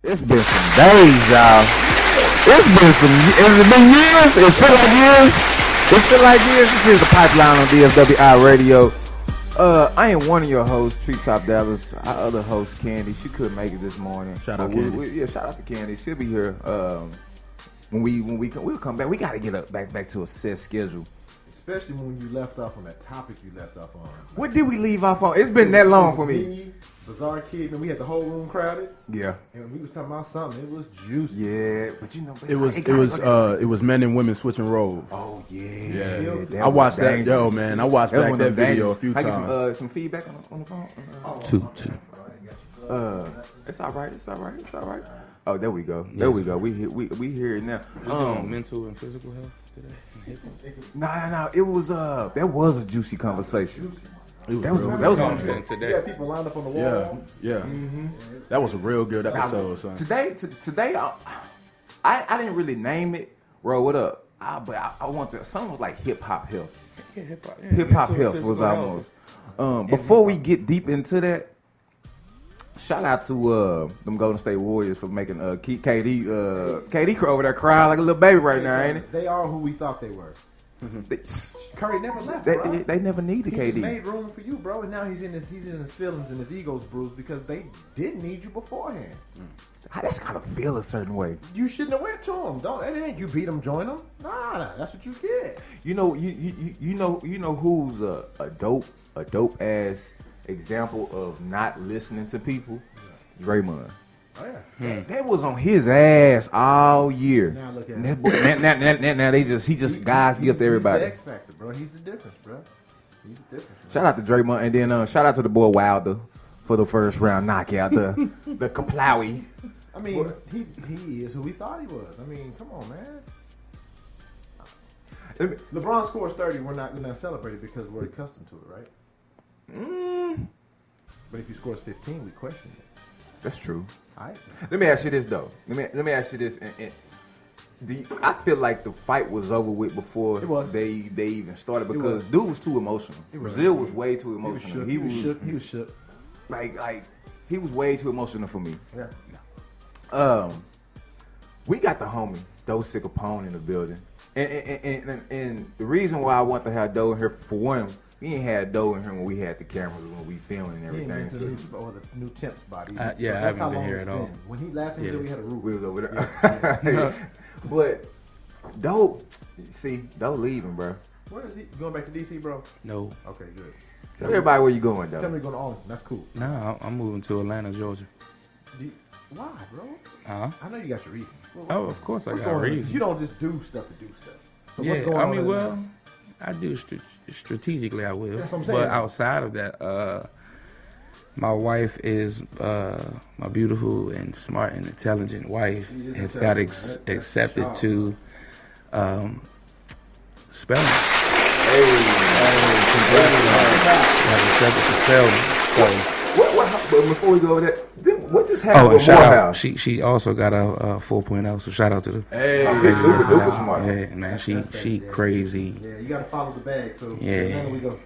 It's been some days, y'all. It's been some. Has it been years? It feel like years. It feel like years. This is the Pipeline on DFWiRadio. I am one of your hosts, Treetop Dallas. Our other host, Candy. She couldn't make it this morning. Shout out Candy. Shout out to Candy. She'll be here when we'll come back. We got to get back to a set schedule. Especially when you left off on that topic you left off on. What did we leave off on? It's been that long for me. Bizarre Kid, and we had the whole room crowded. Yeah, and we was talking about something. It was juicy. Yeah, but you know, it was men and women switching roles. Oh yeah. I watched that. Yo, man, I watched back that video a few times. I get some feedback on the phone. Two. It's all right. Oh, there we go. We hear it now. Mental and physical health today. No. It was that was a juicy conversation. That was what I'm saying today. Yeah, people lined up on the wall. Yeah. Mm-hmm. That was a real good episode. Son. Today, I didn't really name it. Bro, what up? But I want to. Something was like hip hop health. Yeah, hip hop. Hip hop health was almost. Before we get deep into that, shout out to them Golden State Warriors for making KD over there crying like a little baby right now, ain't it? They are who we thought they were. Mm-hmm. Curry never left, bro. They never needed KD. He made room for you, bro, and now he's in his feelings and his ego's bruised because they didn't need you beforehand. That's gotta feel a certain way. You shouldn't have went to him. It ain't you beat him, join him. Nah, that's what you get. You know who's a dope ass example of not listening to people? Draymond. Oh yeah, that was on his ass all year. Now look at him. Now he just guys gift everybody. He's the X factor, bro. He's the difference, bro. He's the difference. Shout out to Draymond, and then shout out to the boy Wilder for the first round knockout. The Kaplawi. I mean, he is who we thought he was. I mean, come on, man. LeBron scores 30. We're not gonna celebrate it because we're accustomed to it, right? But if he scores 15, we question it. That's true. All right. Let me ask you this though. Let me ask you this. I feel like the fight was over with before they even started because dude was too emotional. Brazil was way too emotional. He was shook. Like he was way too emotional for me. Yeah. We got the homie Cigapom in the building, and the reason why I want to have Doe in here for one. We ain't had Doe in here when we had the cameras when we filming and everything. He ain't the new temp spot. I haven't been here at all. When he last time we had a roof. We was over there. But Doe leaving, bro. Where is he? Going back to DC, bro? No. Okay, good. Tell everybody where you going, Doe. Tell me you're going to Arlington. That's cool. No, I'm moving to Atlanta, Georgia. Why, bro? Uh-huh. I know you got your reasons. Of course I got reasons. You don't just do stuff to do stuff. So yeah, what's going on? I do strategically. I will, that's what I'm saying. But outside of that, my wife is my beautiful and smart and intelligent wife has got accepted to spelling. Got accepted to spelling. So. But before we go there, what just happened with shout Morehouse? She also got a 4.0, so shout out to the. Hey, super smart. Yeah, man, she crazy. Yeah, you gotta follow the bag. So yeah, we go.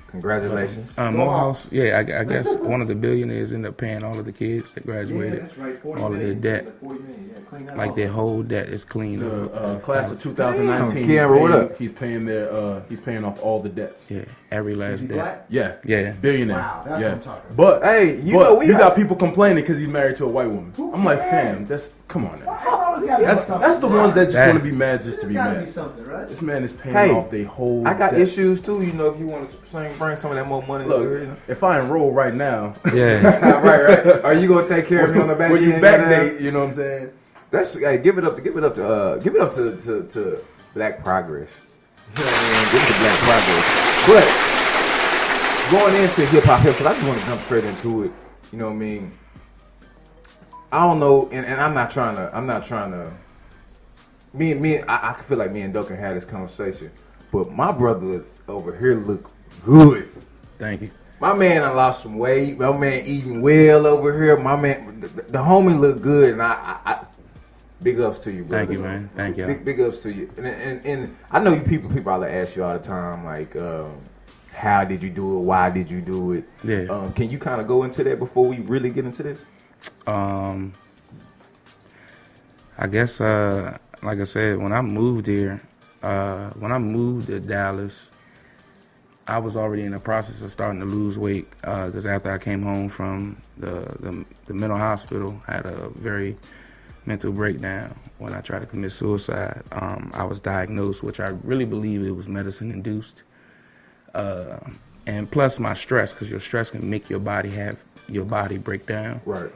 Congratulations. Morehouse, yeah, I guess one of the billionaires ended up paying all of the kids that graduated, that's right, all of their debt. Like their whole debt is cleaned up. Class of 2019. Cameron, what up? He's paying off all the debts. Yeah, every last debt. Yeah, billionaire. Wow, that's what I'm talking about. But hey, you got people complaining because he's married to a white woman. I'm like, fam, come on now. That's the ones that just want to be mad just to be mad. Be something, right? This man is paying off their whole. I got debt. issues too. You know, if you want to bring some of that more money. Look, if I enroll right now, right. Are you gonna take care of me on the back? When you backdate, you know what I'm saying? That's give it up to Black Progress. You know what I mean? Give it to Black Progress. But going into hip hop, because I just want to jump straight into it. You know what I mean? I don't know, and I'm not trying to. I feel like me and Doe can have this conversation, but my brother over here look good. Thank you. My man done lost some weight. My man eating well over here. My man, the homie look good, and I big ups to you, brother. Thank you, man. Thank you. Big ups to you. And I know you people probably ask you all the time, like, how did you do it? Why did you do it? Yeah. Can you kind of go into that before we really get into this? I guess, like I said, when I moved here, when I moved to Dallas, I was already in the process of starting to lose weight because after I came home from the mental hospital, I had a very mental breakdown when I tried to commit suicide. I was diagnosed, which I really believe it was medicine-induced. And plus my stress, because your stress can make your body break down. Right.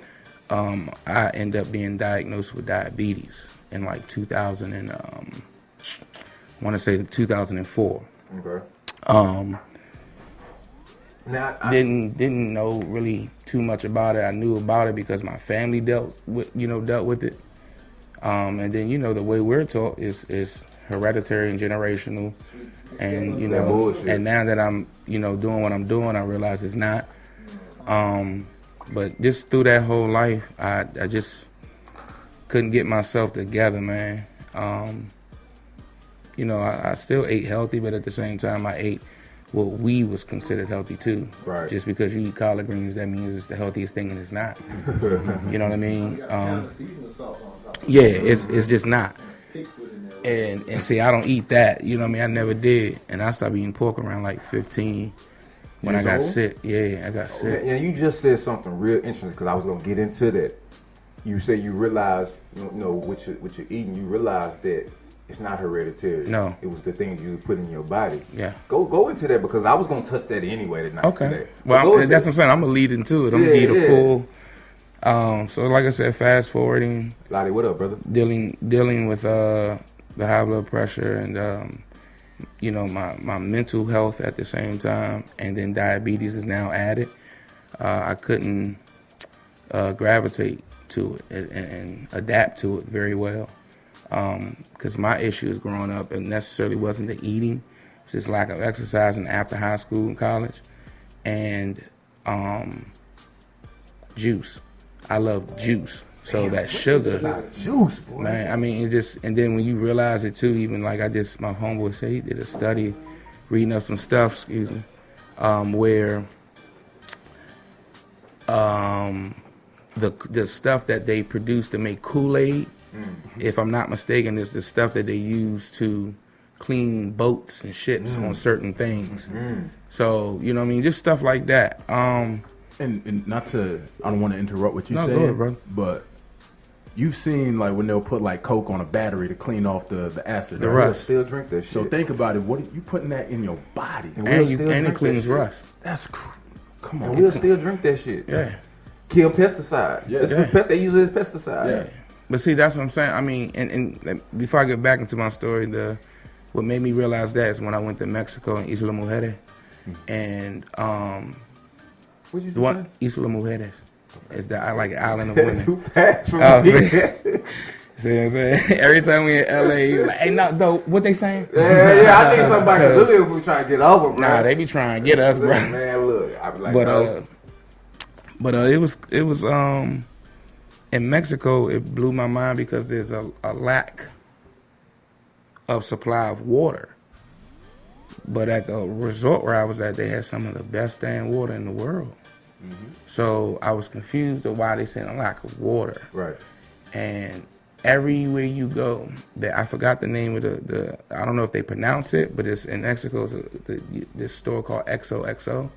I ended up being diagnosed with diabetes in like 2000 and I want to say 2004. Okay. Now, didn't know really too much about it. I knew about it because my family dealt with it. And then the way we're taught is hereditary and generational, and and now that I'm doing what I'm doing, I realize it's not. But just through that whole life, I just couldn't get myself together, man. I still ate healthy, but at the same time, I ate what we was considered healthy too. Right. Just because you eat collard greens, that means it's the healthiest thing, and it's not. You know what I mean? Yeah, it's just not. And see, I don't eat that. You know what I mean? I never did, and I started eating pork around like 15 when I got sick. Yeah, I got sick. Yeah, you just said something real interesting because I was gonna get into that. You say you realize, what you're eating. You realize that it's not hereditary. No. It was the things you put in your body. Yeah. Go into that because I was going to touch that anyway tonight. Okay. Today. Well, that's what I'm saying. I'm going to lead into it. I'm going to give the full. So like I said, fast forwarding. Lottie, what up, brother? Dealing with the high blood pressure and, my mental health at the same time. And then diabetes is now added. I couldn't gravitate to it and adapt to it very well. Because my issues growing up, it necessarily wasn't the eating, it was just lack of exercising after high school and college, and juice. I love juice, so that sugar, juice, boy. man. I mean, it just, and then when you realize it too, even like my homeboy said, he did a study, reading up some stuff, where the stuff that they produce to make Kool-Aid. Mm-hmm. If I'm not mistaken, is the stuff that they use to clean boats and ships on certain things. Mm-hmm. So, you know what I mean? Just stuff like that. And not to, I don't want to interrupt what you said, go ahead, bro. But you've seen like when they'll put like Coke on a battery to clean off the acid. The rust. Still drink that shit. So think about it. What you putting that in your body? And it cleans rust. Come on. And we'll still drink that shit. Yeah. Kill pesticides. Yeah. They use it as pesticides. Yeah. But see, that's what I'm saying. I mean, and before I get back into my story, what made me realize that is when I went to Mexico in Isla Mujeres, and what you say? Isla Mujeres is the island of women. Too fast for me. See what I'm saying? Every time we in LA, you like, hey, no, though, what they saying? Yeah, I think somebody can look if we trying to get over, bro. Nah, they be trying to get us, bro. Man, look, I be like, but it was in Mexico, it blew my mind because there's a lack of supply of water. But at the resort where I was at, they had some of the best damn water in the world. Mm-hmm. So I was confused of why they said a lack of water. Right. And everywhere you go, I forgot the name of the I don't know if they pronounce it, but it's in Mexico. It's this store called XOXO.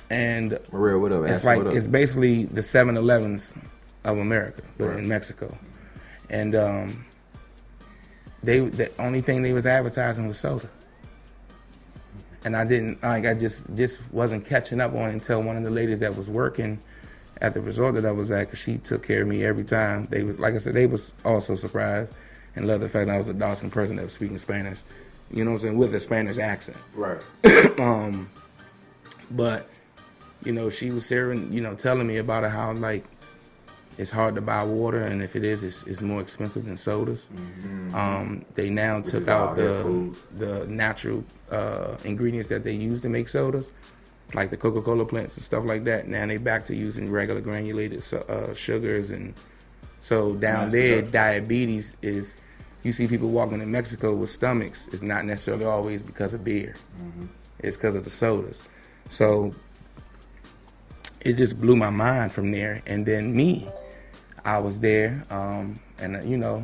And Maria, what up? It's basically the 7-Elevens of America, but in Mexico. And the only thing they was advertising was soda. And I just wasn't catching up on it until one of the ladies that was working at the resort that I was at, because she took care of me every time. They was, like I said, they was also surprised and loved the fact that I was a dark-skinned person that was speaking Spanish, you know what I'm saying, with a Spanish accent. Right. But, she was telling me about how, like, it's hard to buy water, and if it is, it's more expensive than sodas. Mm-hmm. They now took out the natural ingredients that they use to make sodas, like the Coca-Cola plants and stuff like that. Now they back to using regular granulated sugars, and so down there, diabetes is. You see people walking in Mexico with stomachs. It's not necessarily always because of beer. Mm-hmm. It's because of the sodas. So it just blew my mind from there. And then I was there, and you know,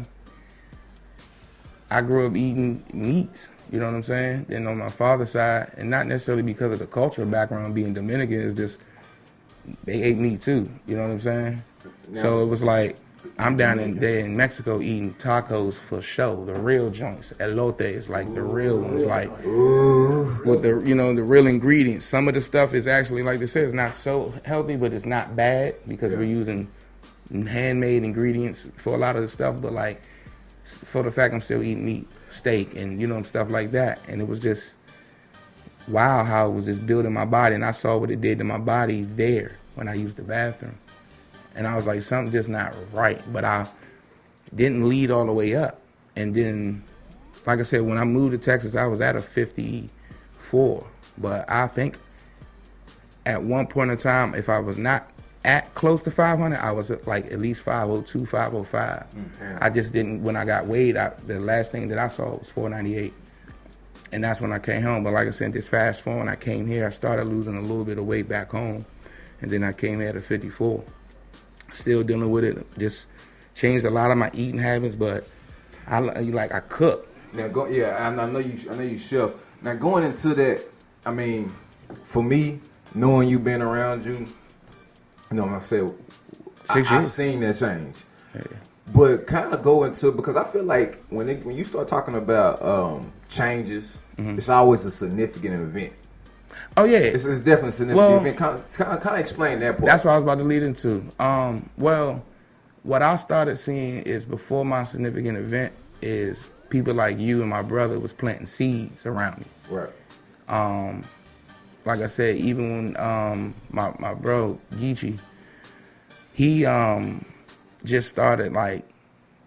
I grew up eating meats. You know what I'm saying? Then on my father's side, and not necessarily because of the cultural background being Dominican, it's just they ate meat too. You know what I'm saying? So it was like I'm down there in Mexico eating tacos for show, the real joints, elotes, like the real ones, like with the the real ingredients. Some of the stuff is actually, like they said, it's not so healthy, but it's not bad because we're using handmade ingredients for a lot of the stuff. But like for the fact I'm still eating meat, steak, and stuff like that, and it was just wow how it was just building my body, and I saw what it did to my body there when I used the bathroom. And I was like, something just not right. But I didn't lead all the way up. And then, like I said, when I moved to Texas, I was at a 54. But I think at one point in time, if I was not at close to 500, I was at like at least 502, 505. Mm-hmm. I just didn't, when I got weighed, the last thing that I saw was 498. And that's when I came home. But like I said, this fast forward, I came here, I started losing a little bit of weight back home. And then I came here to 54. Still dealing with it. Just changed a lot of my eating habits, but I cook. Now I know you chef. Now going into that, I mean, for me, knowing you, been around you, I said 6 years. I've seen that change. Yeah. But kind of go into, because I feel like when you start talking about changes, it's always a significant event. Oh yeah, it's definitely a significant event. Kind of explain that part. That's what I was about to lead into. Well, what I started seeing is before my significant event is people like you and my brother was planting seeds around me. Right. Like I said, even when my bro Geechee, he just started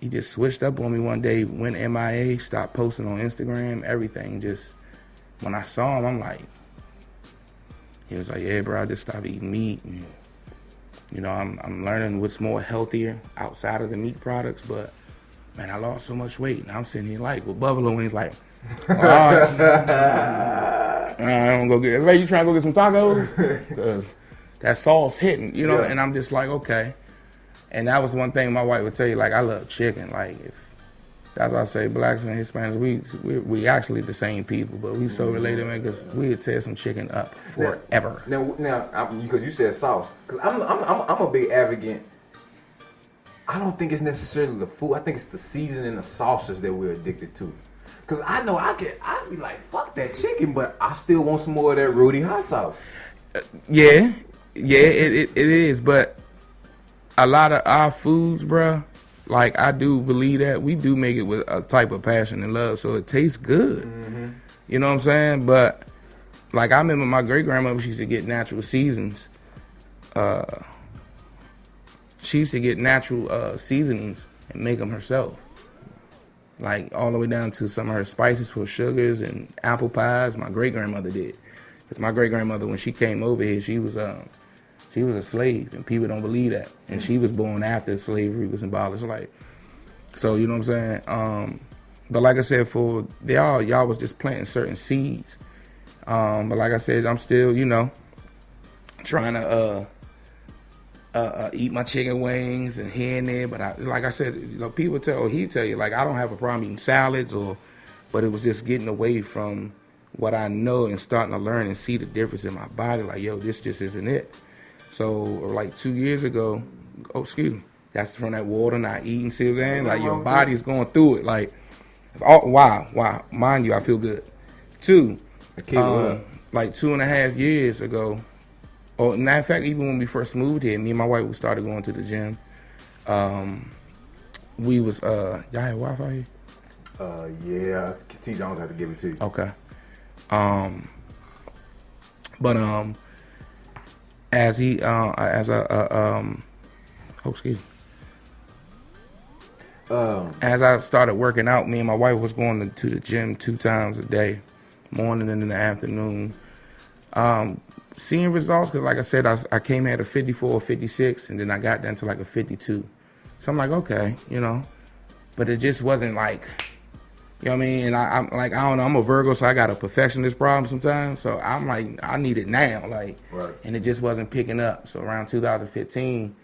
he just switched up on me one day, went MIA, stopped posting on Instagram, everything. Just when I saw him, I'm like. He was like, yeah, bro, I just stopped eating meat. And, I'm learning what's more healthier outside of the meat products. But, man, I lost so much weight. And I'm sitting here with buffalo wings, all right. I'm going to go get, you trying to go get some tacos? Because that sauce hitting, and I'm just like, okay. And that was one thing my wife would tell you, I love chicken. That's why I say blacks and Hispanics, we actually the same people, but we so related, man, because we would tear some chicken up forever. Now, because you said sauce, because I'm a big advocate. I don't think it's necessarily the food. I think it's the seasoning and the sauces that we're addicted to. Because I know I'd be like, fuck that chicken, but I still want some more of that Rudy hot sauce. Yeah, it is, but a lot of our foods, bruh, I do believe that we do make it with a type of passion and love, so it tastes good. Mm-hmm. You know what I'm saying? But I remember my great grandmother, she used to get natural seasons. She used to get natural seasonings and make them herself, all the way down to some of her spices for sugars and apple pies. My great grandmother did, because my great grandmother, when she came over here, she was a slave, and people don't believe that. And she was born after slavery was abolished. So you know what I'm saying? But like I said, for y'all was just planting certain seeds. But like I said, I'm still, trying to eat my chicken wings and here and there. But like I said, people he'd tell you, I don't have a problem eating salads but it was just getting away from what I know and starting to learn and see the difference in my body. This just isn't it. So 2 years ago, that's from that water not eating, see what I'm saying? Your body's going through it. Wow. Mind you, I feel good. 2, 2.5 years ago, or matter of fact, even when we first moved here, me and my wife, we started going to the gym. We was, y'all have Wi-Fi here? Yeah, T. Jones had to give it to you. Okay. As I started working out, me and my wife was going to the gym 2 times a day, morning and in the afternoon. Seeing results, because like I said, I came here at a 54 or 56, and then I got down to a 52. So I'm okay, but it just wasn't you know what I mean? And I'm I don't know, I'm a Virgo, so I got a perfectionist problem sometimes. So I'm I need it now, right. And it just wasn't picking up. So around 2015,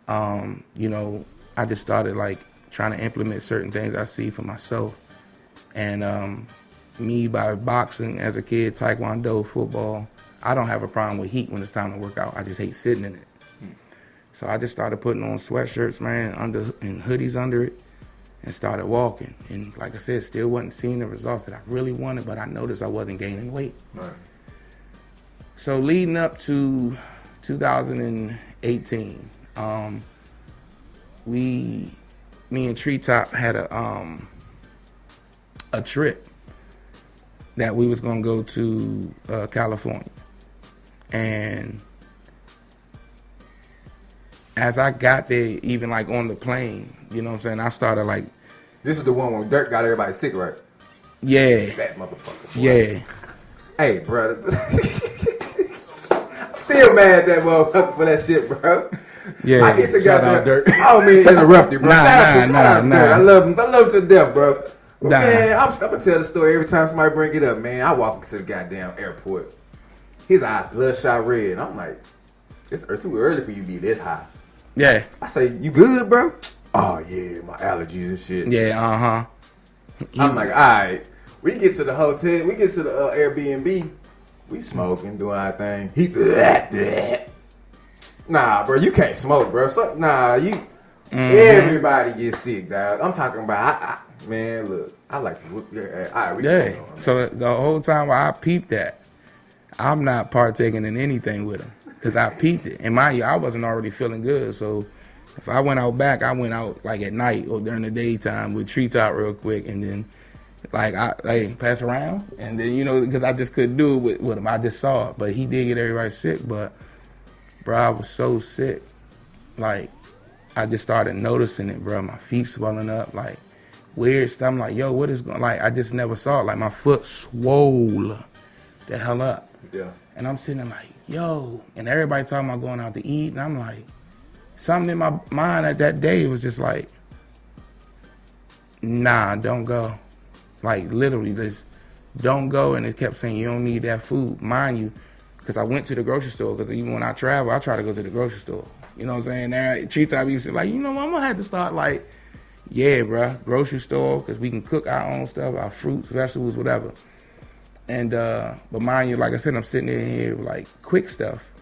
you know, I just started like trying to implement certain things I see for myself. And me by boxing as a kid, taekwondo, football, I don't have a problem with heat when it's time to work out. I just hate sitting in it. So I just started putting on sweatshirts, man, and hoodies under it, and started walking. And like I said, still wasn't seeing the results that I really wanted, but I noticed I wasn't gaining weight. Right. So leading up to 2018, me and Treetop had a trip that we was gonna go to California. And as I got there, even like on the plane, you know what I'm saying, I started like... This is the one where Dirk got everybody sick, right? Yeah. That motherfucker. Boy. Yeah. Hey, bro. I'm still mad at that motherfucker for that shit, bro. Yeah. I get to Shout out Dirk. I don't mean to interrupt you, bro. Shout out nah. Dirk. I love him to death, bro. But Nah. man, I'm gonna tell the story every time somebody bring it up, man. I walk into the goddamn airport. His eyes bloodshot red. And I'm like, it's too early for you to be this high. Yeah. I say, you good, bro? Oh yeah, my allergies and shit. Yeah, I'm like, all right. We get to the hotel. We get to the Airbnb. We smoking, doing our thing. He nah, bro, you can't smoke, bro. So, everybody gets sick, dog. I'm talking about, man, look, I like to whoop your ass. All right, we yeah. going on, So the whole time while I peeped that, I'm not partaking in anything with him because I peeped it. And mind you, I wasn't already feeling good. So if I went out back, I went out like at night or during the daytime with Treetop real quick, and then like pass around, and then, you know, because I just couldn't do it with him. I just saw it, but he did get everybody sick. But bro, I was so sick, like I just started noticing it, bro. My feet swelling up, like weird stuff. I'm like, yo, what is going? Like I just never saw it. Like my foot swole the hell up. Yeah. And I'm sitting there like, yo, and everybody talking about going out to eat, and I'm like, something in my mind at that day was just like, nah, don't go. Like literally, just don't go. And it kept saying you don't need that food, mind you, because I went to the grocery store. Because even when I travel, I try to go to the grocery store. You know what I'm saying? There, Treetop used to like, you know what, I'm gonna have to start like, yeah, bruh, grocery store, because we can cook our own stuff, our fruits, vegetables, whatever. And but mind you, like I said, I'm sitting in here with like quick stuff,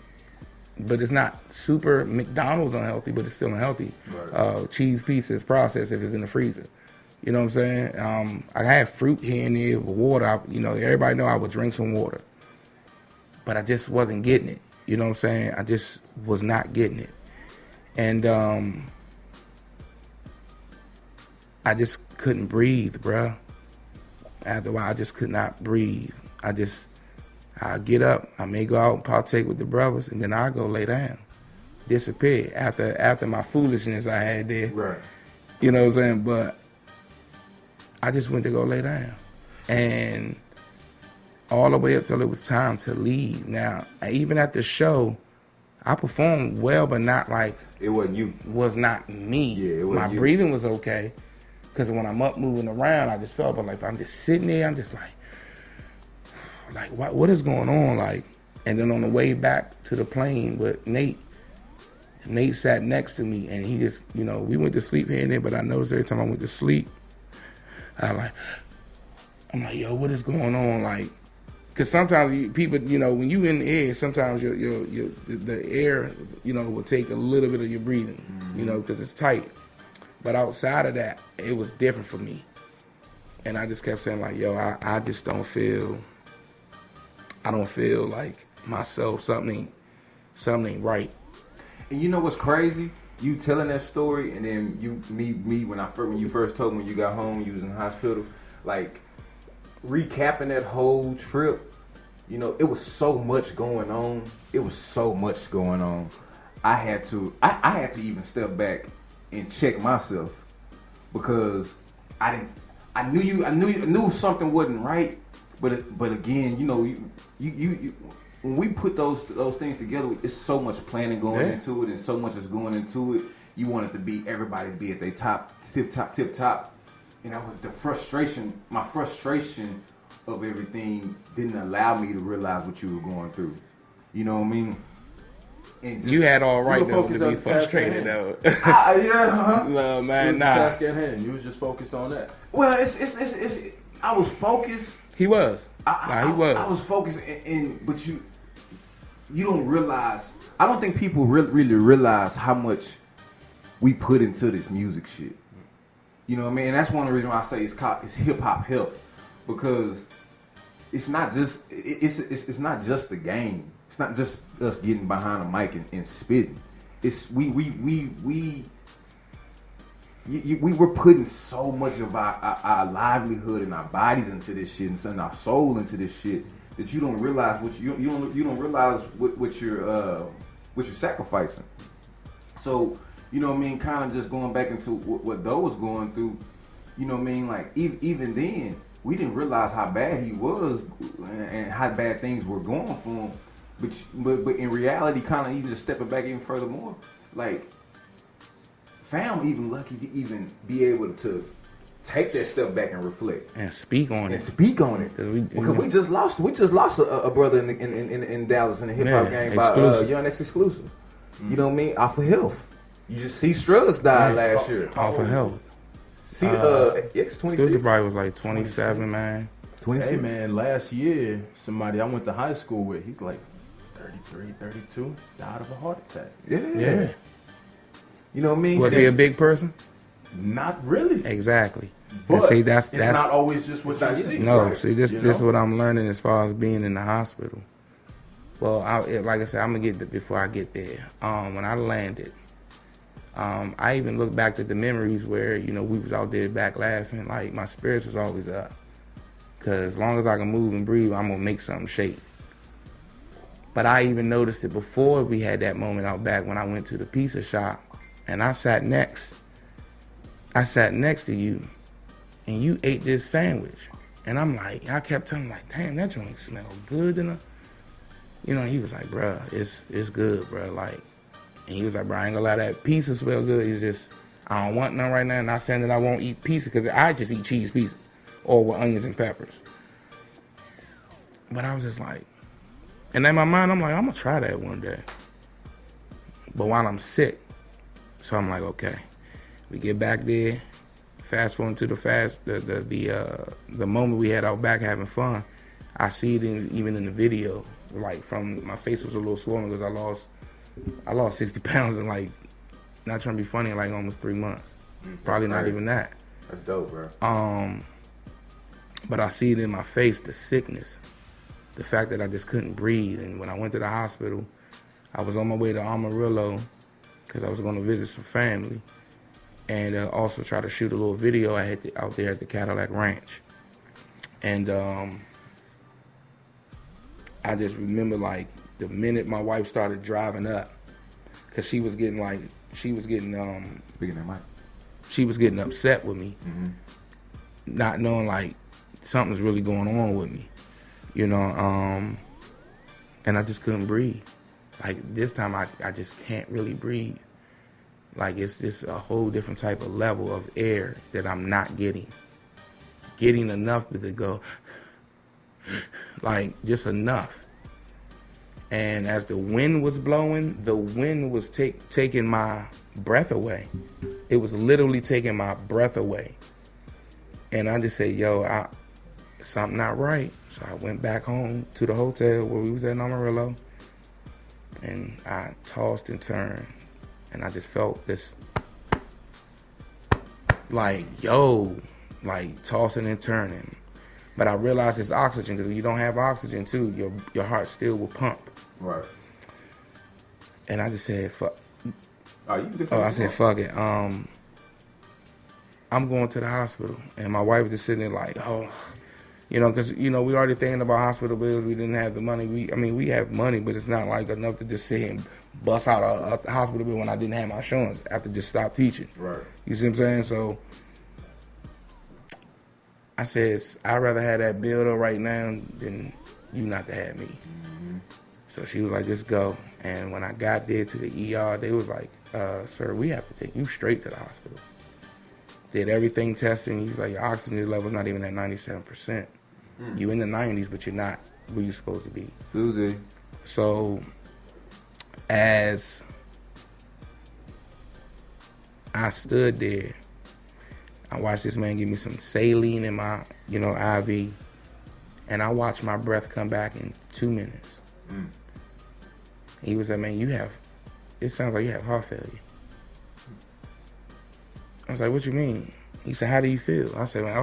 but it's not super McDonald's unhealthy, but it's still unhealthy. Right. Cheese pieces processed if it's in the freezer. You know what I'm saying? I have fruit here and there with water. You know, everybody know I would drink some water, but I just wasn't getting it. You know what I'm saying? I just was not getting it, and I just couldn't breathe, bruh. After a while, I just could not breathe. I get up, I may go out and partake with the brothers, and then I go lay down, disappear after my foolishness I had there. Right. You know what I'm saying? But I just went to go lay down, and all the way up till it was time to leave. Now, even at the show, I performed well, but not like it wasn't you. Was not me. Yeah, it wasn't my you. breathing was okay. Because when I'm up moving around, I just felt, but like if I'm just sitting there, I'm just like what is going on? Like, and then on the way back to the plane with Nate sat next to me, and he just, you know, we went to sleep here and there, but I noticed every time I went to sleep, I'm like, yo, what is going on? Like, because sometimes people, you know, when you in the air, sometimes the air, you know, will take a little bit of your breathing, you know, because it's tight. But outside of that, it was different for me. And I just kept saying like, yo, I just don't feel like myself. Something ain't right. And you know what's crazy? You telling that story, and then me when you first told me when you got home, you was in the hospital, like recapping that whole trip. You know, it was so much going on. I had to even step back and check myself, because I knew something wasn't right, but again, you know, you when we put those things together, it's so much planning going into it, and so much is going into it. You want it to be everybody to be at their tip top, and that was the frustration. My frustration of everything didn't allow me to realize what you were going through. You know what I mean? And just, you had all right were though focused to on be the task at frustrated hand. though. No, It man, was the nah. task at hand. You was just focused on that. Well, it's I was focused. He was. He was. I was focused, but you don't realize. I don't think people really realize how much we put into this music shit. You know what I mean? And that's one of the reasons why I say it's hip hop health, because it's not just it's not just the game. It's not just us getting behind a mic and spitting. It's we were putting so much of our livelihood and our bodies into this shit and our soul into this shit that you don't realize you don't realize what you're sacrificing. So, you know what I mean, kind of just going back into what Doe was going through, you know what I mean, like even then we didn't realize how bad he was and how bad things were going for him. But in reality, kind of even just stepping back even furthermore, like fam even lucky to even be able to take that step back and reflect and speak on it. Because we just lost a brother in Dallas in the hip hop game by Young X Exclusive. You know what I mean? Off of health. You just see Strugs died last year. Off of health. See, X 26. Exclusive probably was like 27, man. 26. Hey man, last year somebody I went to high school with, he's like 33, 32, died of a heart attack. Yeah. You know what I mean? Was he a big person? Not really. That's But it's not always just what you see. No, right? see, this is what I'm learning as far as being in the hospital. Well, like I said, I'm gonna get before I get there. When I landed, I even look back at the memories where we was out there back laughing. Like my spirits was always up, cause as long as I can move and breathe, I'm gonna make something shake. But I even noticed it before we had that moment out back when I went to the pizza shop, and I sat next to you, and you ate this sandwich. And I kept telling him, like, damn, that joint smell good enough. He was like, bruh, it's good, bruh. Like, and he was like, bruh, I ain't gonna lie, that pizza smell good. He's just, I don't want none right now. Not saying that I won't eat pizza, because I just eat cheese pizza, or with onions and peppers. But I was just like, and in my mind, I'm like, I'm gonna try that one day. But while I'm sick, so I'm like, okay. We get back there, fast forward to the moment we had out back having fun. I see it even in the video, like from my face was a little swollen because I lost 60 pounds in like, not trying to be funny, in like almost 3 months. Probably not even that. That's dope, bro. But I see it in my face, the sickness, the fact that I just couldn't breathe. And when I went to the hospital, I was on my way to Amarillo because I was going to visit some family. And also try to shoot a little video I had out there at the Cadillac Ranch. And I just remember, like, the minute my wife started driving up, because she was getting upset with me, not knowing, like, something's really going on with me, and I just couldn't breathe. Like, this time I just can't really breathe. Like, it's just a whole different type of level of air that I'm not getting enough to go, like, just enough. And as the wind was blowing, the wind was taking my breath away. It was literally taking my breath away. And I just said, yo, something not right. So I went back home to the hotel where we was at Amarillo, and I tossed and turned. And I just felt this, like, tossing and turning. But I realized it's oxygen, because when you don't have oxygen, too, your heart still will pump. Right. And I just said, fuck. I said, fuck it. I'm going to the hospital. And my wife was just sitting there like, because, we already thinking about hospital bills. We didn't have the money. We have money, but it's not like enough to just sit here and bust out a hospital bill when I didn't have my insurance after just stopped teaching. Right. You see what I'm saying? So I said, I'd rather have that bill though right now than you not to have me. Mm-hmm. So she was like, just go. And when I got there to the ER, they was like, sir, we have to take you straight to the hospital. Did everything testing. He's like, your oxygen level's not even at 97%. You in the 90s, but you're not where you're supposed to be. Susie. So as I stood there, I watched this man give me some saline in my, IV, and I watched my breath come back in 2 minutes. He was like, man, it sounds like you have heart failure. I was like, what you mean? He said, how do you feel? I said, man,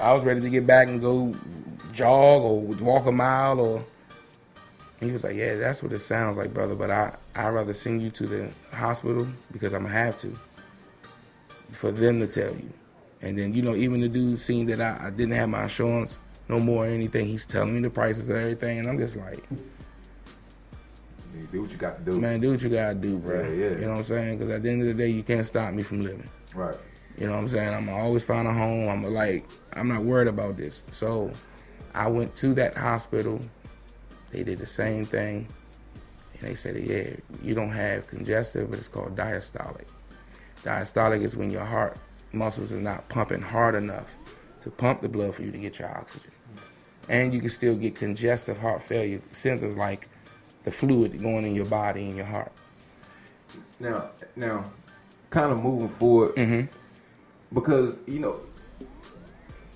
I was ready to get back and go jog or walk a mile or. He was like, yeah, that's what it sounds like, brother, but I'd rather send you to the hospital because I'm going to have to for them to tell you. And then, even the dude seen that I didn't have my insurance no more or anything, he's telling me the prices of everything, and I'm just like, do what you got to do. Man, do what you got to do, bro. Yeah. You know what I'm saying? Because at the end of the day, you can't stop me from living. Right. You know what I'm saying? I'm going to always find a home. I'm not worried about this. So I went to that hospital. They did the same thing. And they said, yeah, you don't have congestive, but it's called diastolic. Diastolic is when your heart muscles are not pumping hard enough to pump the blood for you to get your oxygen. And you can still get congestive heart failure symptoms like the fluid going in your body and your heart. Now, kind of moving forward, because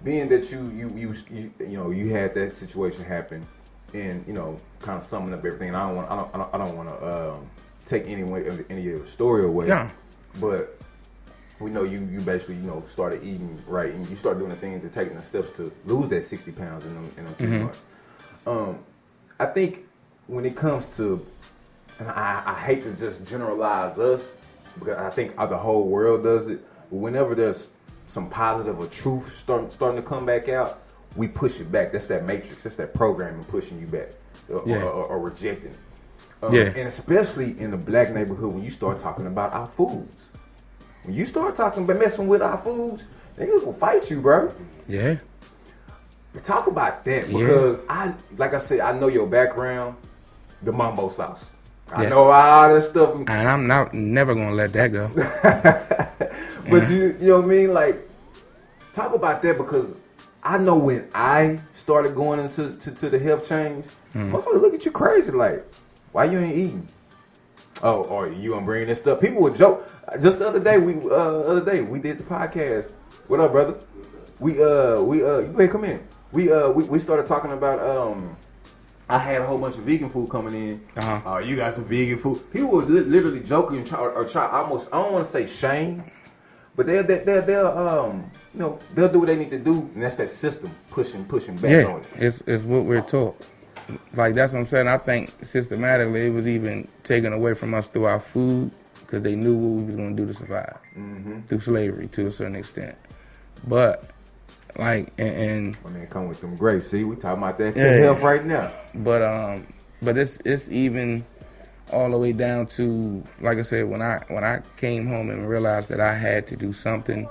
being that you had that situation happen, and kind of summing up everything. And I don't want to take any of the story away. Yeah. But we know you basically started eating right, and you started doing the things and taking the steps to lose that 60 pounds in them 3 months. I think when it comes to, and I hate to just generalize us, because I think the whole world does it. But whenever there's some positive or truth starting to come back out, we push it back. That's that matrix. That's that programming pushing you back or rejecting. And especially in the black neighborhood, when you start talking about our foods. When you start talking about messing with our foods, niggas will fight you, bro. Yeah. But talk about that, because I know your background, the mambo sauce. I know all that stuff. And I'm never going to let that go. But you know what I mean? Like, talk about that, because I know when I started going into the health change, motherfuckers look at you crazy like, why you ain't eating? Oh, or you gonna bring this stuff? People would joke. Just the other day we did the podcast. What up, brother? You go ahead, come in. We started talking about I had a whole bunch of vegan food coming in. You got some vegan food. People were literally joking or try almost. I don't want to say shame, but they'll do what they need to do, and that's that system pushing back on it. It's what we're taught. Like, that's what I'm saying. I think systematically it was even taken away from us through our food, because they knew what we was going to do to survive through slavery to a certain extent. But like, and I mean, come with them grapes. See, we talking about that health right now. But it's even all the way down to, like I said, when I came home and realized that I had to do something,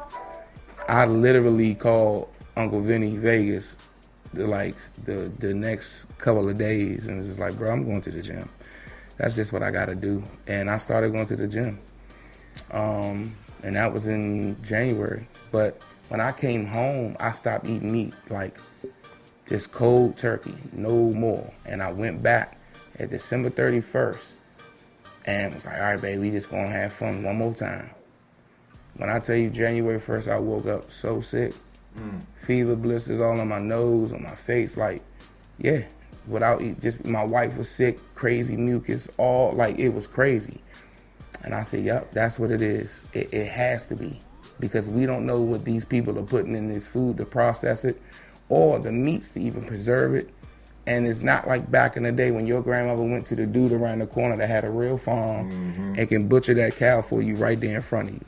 I literally called Uncle Vinny Vegas the next couple of days, and was just like, bro, I'm going to the gym. That's just what I got to do. And I started going to the gym. And that was in January. But when I came home, I stopped eating meat, like just cold turkey, no more. And I went back at December 31st and was like, all right, baby, we just going to have fun one more time. When I tell you January 1st, I woke up so sick. Fever, blisters all on my nose, on my face, without eating. Just my wife was sick, crazy mucus, it was crazy. And I said, yep, that's what it is. It has to be, because we don't know what these people are putting in this food to process it, or the meats to even preserve it. And it's not like back in the day when your grandmother went to the dude around the corner that had a real farm and can butcher that cow for you right there in front of you.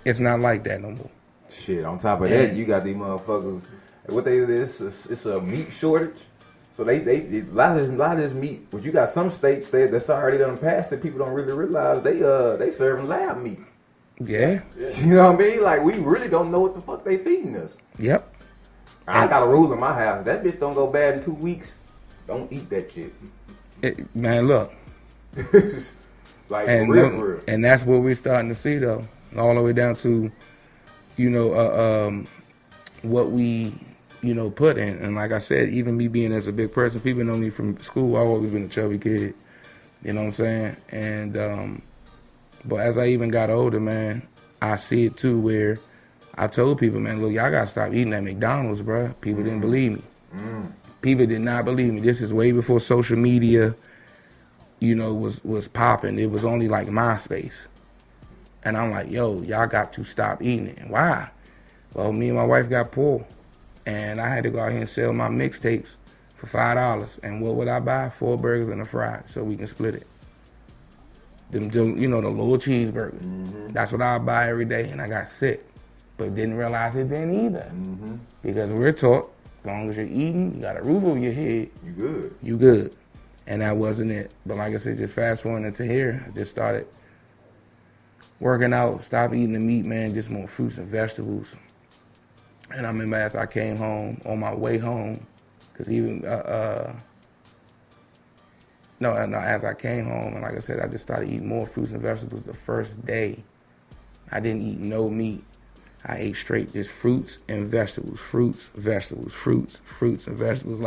It's not like that no more. Shit, on top of that, you got these motherfuckers. What they do is it's a meat shortage. So they a lot of this meat. But you got some states that's already done passed that people don't really realize they serving lab meat. Yeah. You know what I mean? Like, we really don't know what the fuck they feeding us. Yep. I got a rule in my house. That bitch don't go bad in 2 weeks. Don't eat that shit. Man, look. Like, and for real. And that's what we're starting to see, though. All the way down to, what we, put in. And like I said, even me being as a big person, people know me from school. I've always been a chubby kid. You know what I'm saying? And but as I even got older, man, I see it too where I told people, man, look, y'all gotta stop eating at McDonald's, bro. People didn't believe me. People did not believe me. This is way before social media, was popping. It was only like MySpace. And I'm like, yo, y'all got to stop eating it. Why? Well, me and my wife got poor. And I had to go out here and sell my mixtapes for $5. And what would I buy? 4 burgers and a fry so we can split it. Them the little cheeseburgers. That's what I buy every day. And I got sick. But didn't realize it then either. Because we're taught, as long as you're eating, you got a roof over your head. You good. And that wasn't it. But like I said, just fast forwarding to here, I just started working out, stopped eating the meat, man, just more fruits and vegetables. And I remember as I came home, on my way home, because even, as I came home, and like I said, I just started eating more fruits and vegetables the first day. I didn't eat no meat. I ate straight just fruits and vegetables, fruits, and vegetables.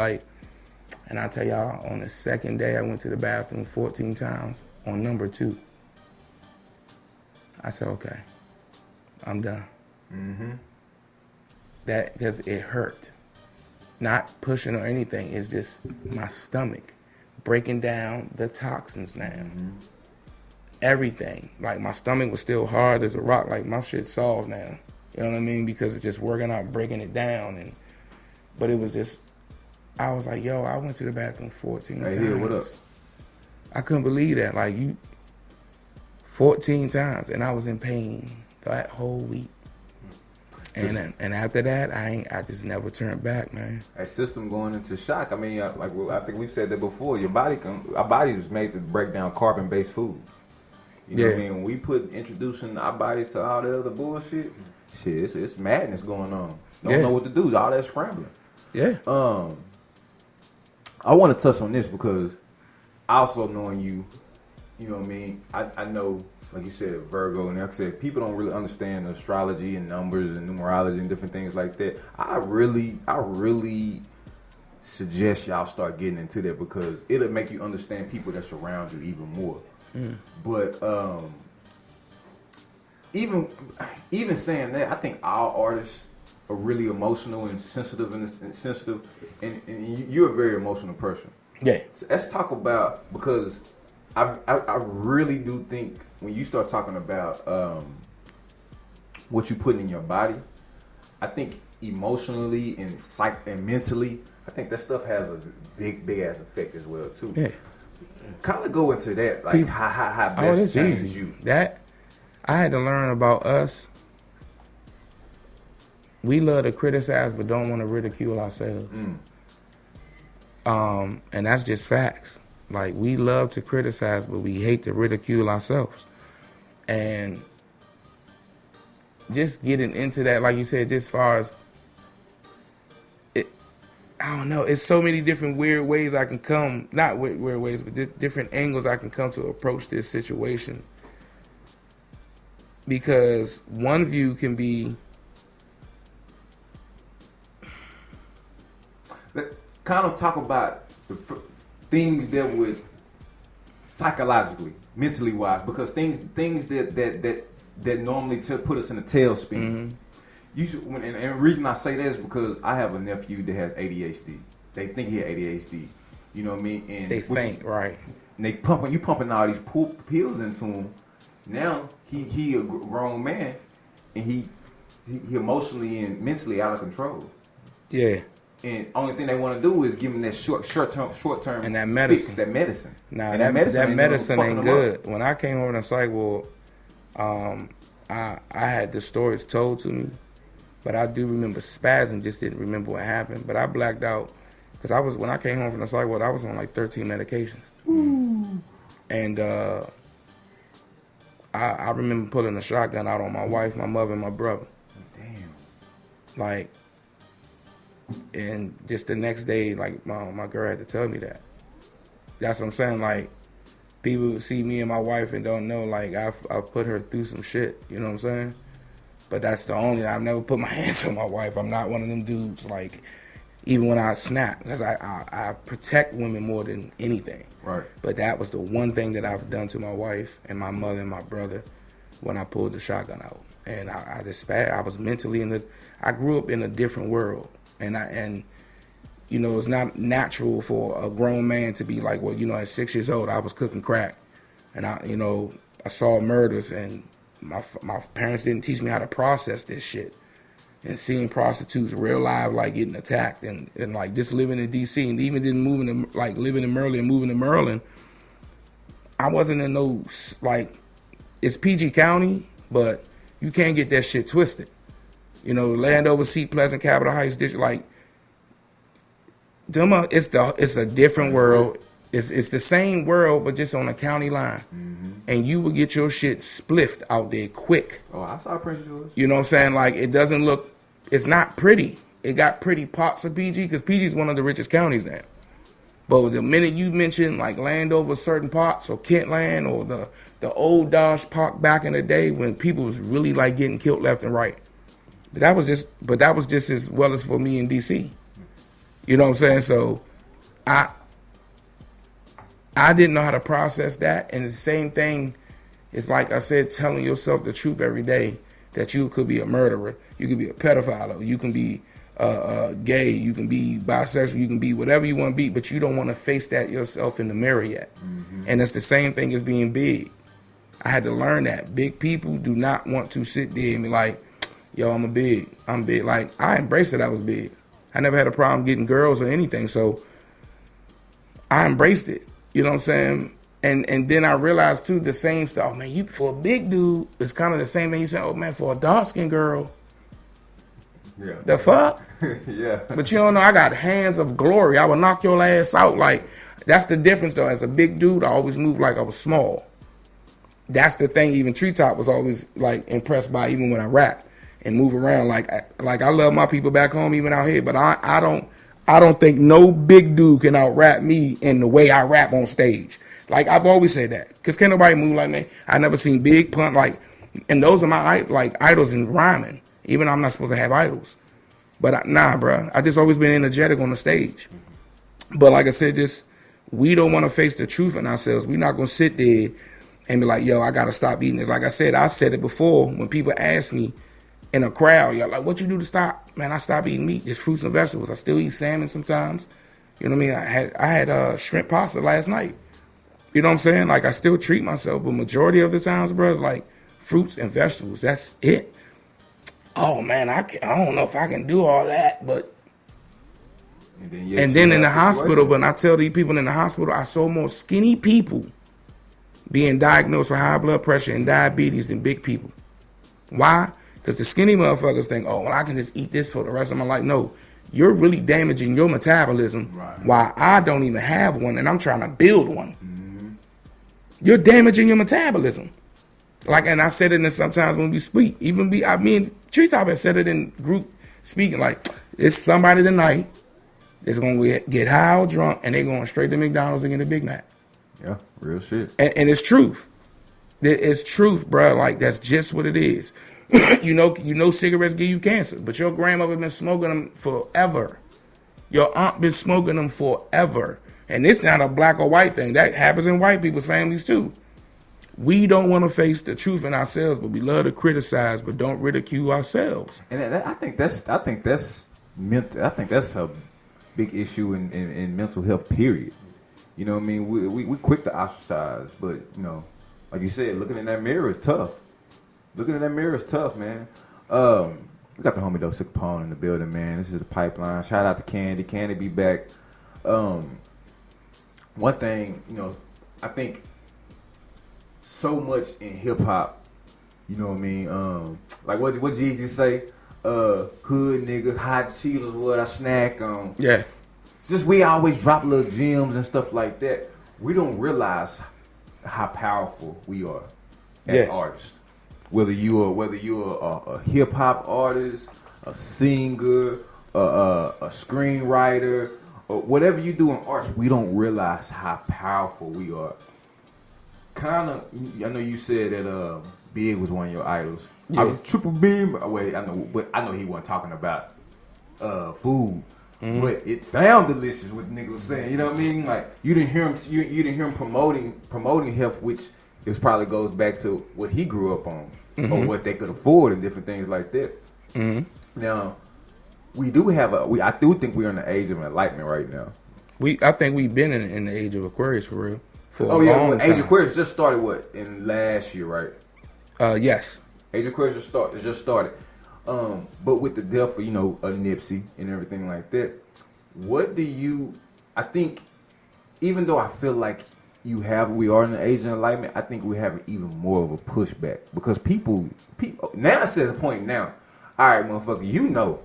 And I tell y'all, on the second day, I went to the bathroom 14 times on number 2. I said, okay, I'm done. That, because it hurt. Not pushing or anything. It's just my stomach breaking down the toxins now. Everything. Like, my stomach was still hard as a rock. Like, my shit's solved now. You know what I mean? Because it's just working out, breaking it down. But it was just, I was like, yo, I went to the bathroom 14 times. Hey, what up? I couldn't believe that. Like, 14 times. And I was in pain that whole week. And after that, I just never turned back, man. That system going into shock. I mean, I think we've said that before. Our body was made to break down carbon-based food. You know what I mean? When we introducing our bodies to all the other bullshit, it's madness going on. Don't know what to do. All that scrambling. Yeah. I want to touch on this because also knowing you know what I mean? I know, like you said, Virgo, and like I said, people don't really understand astrology and numbers and numerology and different things like that. I really suggest y'all start getting into that because it'll make you understand people that surround you even more. But even saying that, I think all artists are really emotional and sensitive and you're a very emotional person. Yeah. So let's talk about, because I really do think when you start talking about what you put in your body, I think emotionally and mentally, I think that stuff has a big ass effect as well too. Yeah. Kind of go into that, like how best changed you. That I had to learn about us. We love to criticize, but don't want to ridicule ourselves. And that's just facts. Like, we love to criticize, but we hate to ridicule ourselves. And just getting into that, like you said, just as far as it, I don't know, it's so many different weird ways I can come, not weird ways, but different angles I can come to approach this situation. Because one view can be, kind of talk about the things that would psychologically, mentally wise, because things that normally put us in a tailspin. And the reason I say that is because I have a nephew that has ADHD. They think he has ADHD. You know what I mean? And they think, right? And they pumping all these pills into him. Now he a grown man, and he emotionally and mentally out of control. Yeah. And only thing they want to do is give him that short term and that medicine. Fix, that medicine. Nah, and that medicine ain't good. Up. When I came over to psych ward, I had the stories told to me, but I do remember spazzing. Just didn't remember what happened. But I blacked out because when I came home from the psych ward, I was on like 13 medications. And I remember pulling a shotgun out on my wife, my mother, and my brother. Damn. Like. And just the next day, like, my girl had to tell me that. That's what I'm saying. Like, people see me and my wife and don't know, like, I've put her through some shit. You know what I'm saying? But that's I've never put my hands on my wife. I'm not one of them dudes, like, even when I snap, because I protect women more than anything. Right. But that was the one thing that I've done to my wife and my mother and my brother when I pulled the shotgun out. And I was mentally I grew up in a different world. And you know, it's not natural for a grown man to be like, well, you know, at 6 years old, I was cooking crack. And I saw murders, and my parents didn't teach me how to process this shit. And seeing prostitutes real live, like getting attacked, and like just living in D.C. and even then living in Maryland and moving to Maryland, I wasn't in no, like, it's PG County, but you can't get that shit twisted. You know, Landover, Seat Pleasant, Capitol Heights district, like, it's a different world. It's the same world, but just on a county line. Mm-hmm. And you will get your shit spliffed out there quick. Oh, I saw Prince George. You know what I'm saying? Like, it doesn't look, it's not pretty. It got pretty parts of PG, because PG is one of the richest counties now. But the minute you mention, like, Landover, certain parts, or Kentland, or the old Dodge Park back in the day when people was really, like, getting killed left and right. But that was just as well as for me in D.C. You know what I'm saying? So, I didn't know how to process that. And the same thing is, like I said, telling yourself the truth every day, that you could be a murderer, you could be a pedophile, you can be gay, you can be bisexual, you can be whatever you want to be, but you don't want to face that yourself in the mirror yet. Mm-hmm. And it's the same thing as being big. I had to learn that. Big people do not want to sit there and be like, yo, I'm big. Like, I embraced that I was big. I never had a problem getting girls or anything, so I embraced it. You know what I'm saying? And then I realized, too, the same stuff. Oh, man, you for a big dude, it's kind of the same thing you said, oh, man, for a dark-skinned girl. Yeah. The fuck? Yeah. But you don't know, I got hands of glory. I would knock your ass out. Like, that's the difference, though. As a big dude, I always moved like I was small. That's the thing even Treetop was always, like, impressed by, even when I rap and move around. Like I love my people back home, even out here, but I don't think no big dude can out-rap me in the way I rap on stage. Like, I've always said that, because can't nobody move like me. I never seen Big Pun, like, and those are my, like, idols in rhyming, even though I'm not supposed to have idols. But nah, bro, I just always been energetic on the stage. But like I said, we don't want to face the truth in ourselves. We're not going to sit there and be like, yo, I got to stop eating this. Like I said it before when people ask me in a crowd, y'all like, what you do to stop? Man, I stopped eating meat, just fruits and vegetables. I still eat salmon sometimes. You know what I mean? I had shrimp pasta last night. You know what I'm saying? Like, I still treat myself, but majority of the times, bro, it's like fruits and vegetables. That's it. Oh, man, I don't know if I can do all that, but... And then in the hospital, when I tell these people in the hospital, I saw more skinny people being diagnosed with high blood pressure and diabetes than big people. Why? Because the skinny motherfuckers think, oh, well, I can just eat this for the rest of my life. No, you're really damaging your metabolism, right, while I don't even have one and I'm trying to build one. Mm-hmm. You're damaging your metabolism. Like, and I said it in sometimes when we speak. Me and Treetop have said it in group speaking. Like, it's somebody tonight that's going to get high or drunk and they're going straight to McDonald's and get a Big Mac. Yeah, real shit. And it's truth. It's truth, bro. Like, that's just what it is. You know cigarettes give you cancer, but your grandmother been smoking them forever. Your aunt been smoking them forever. And it's not a black or white thing. That happens in white people's families too. We don't want to face the truth in ourselves, but we love to criticize, but don't ridicule ourselves. And I think that's a big issue in mental health, period. You know what I mean? We quick to ostracize, but, you know, like you said, looking in that mirror is tough. Looking in that mirror is tough, man. We got the homie Cigapom in the building, man. This is the pipeline. Shout out to Candy. Candy be back. One thing, you know, I think so much in hip hop, you know what I mean? Like what Jeezy say? Hood niggas, hot Cheetos, what I snack on. Yeah. It's just we always drop little gems and stuff like that. We don't realize how powerful we are as artists. Whether you're a hip hop artist, a singer, a screenwriter, or whatever you do in arts, we don't realize how powerful we are. I know you said that Big was one of your idols. Yeah. Triple Beam. Wait, I know he wasn't talking about food, but it sound delicious. What the nigga was saying, you know what I mean? Like you didn't hear him. You didn't hear him promoting health, which it probably goes back to what he grew up on or what they could afford and different things like that. Now, we do have I do think we're in the age of enlightenment right now. I think we've been in the age of Aquarius for real. Age of Aquarius just started in last year, right? Yes. Age of Aquarius just started. But with the death of, a Nipsey and everything like that, I think, even though I feel like we are in the age of enlightenment, I think we have even more of a pushback because people now it's at a point now. All right, motherfucker,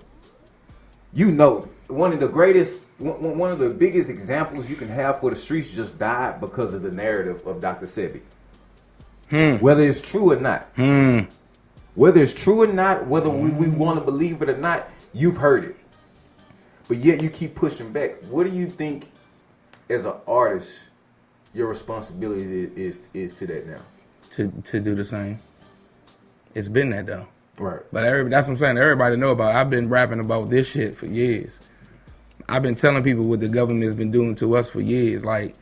one of the biggest examples you can have for the streets just died because of the narrative of Dr. Sebi. Whether it's true or not. Whether it's true or not, whether we want to believe it or not, you've heard it. But yet you keep pushing back. What do you think, as an artist, your responsibility is to that now? To do the same. It's been that though. Right. But that's what I'm saying. Everybody know about it. I've been rapping about this shit for years. I've been telling people what the government has been doing to us for years. Like,